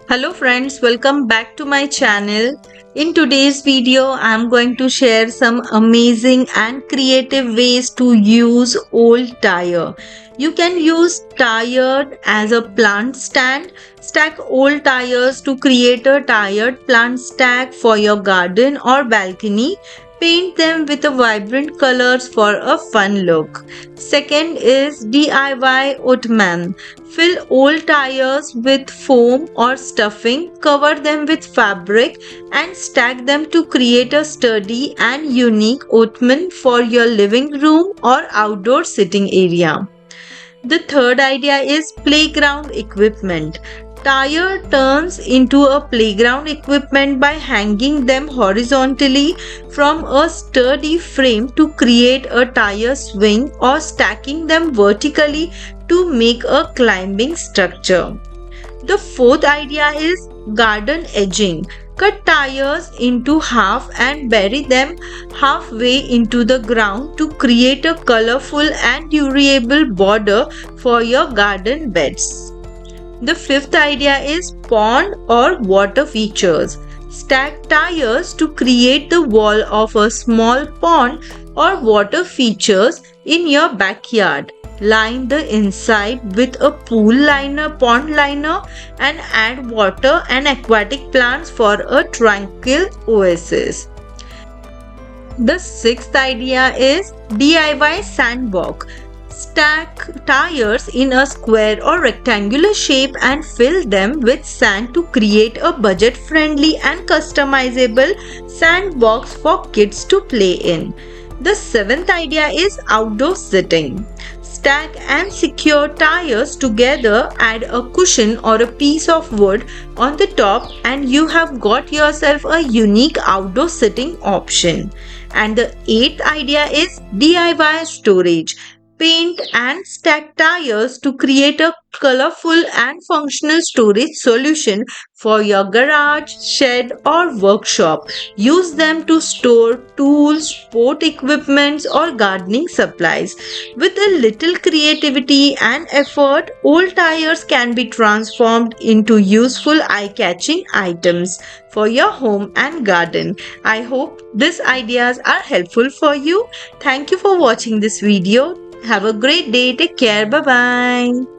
Hello friends, welcome back to my channel. In today's video, I'm going to share some amazing and creative ways to use old tire. You can use tire as a plant stand. Stack old tires to create a tired plant stack for your garden or balcony. Paint them with a vibrant colors for a fun look. Second is DIY Ottoman. Fill old tires with foam or stuffing, cover them with fabric, and stack them to create a sturdy and unique ottoman for your living room or outdoor sitting area. The third idea is playground equipment. Tire turns into a playground equipment by hanging them horizontally from a sturdy frame to create a tire swing or stacking them vertically to make a climbing structure. The fourth idea is garden edging. Cut tires into half and bury them halfway into the ground to create a colorful and durable border for your garden beds. The fifth idea is pond or water features. Stack tires to create the wall of a small pond or water features in your backyard. Line the inside with a pool liner, pond liner, and add water and aquatic plants for a tranquil oasis. The sixth idea is DIY sandbox. Stack tires in a square or rectangular shape and fill them with sand to create a budget-friendly and customizable sandbox for kids to play in. The seventh idea is outdoor sitting. Stack and secure tires together, add a cushion or a piece of wood on the top, and you have got yourself a unique outdoor sitting option. And the eighth idea is DIY storage. Paint and stack tires to create a colorful and functional storage solution for your garage, shed, or workshop. Use them to store tools, sport equipments, or gardening supplies. With a little creativity and effort, old tires can be transformed into useful eye-catching items for your home and garden. I hope these ideas are helpful for you. Thank you for watching this video. Have a great day. Take care. Bye bye.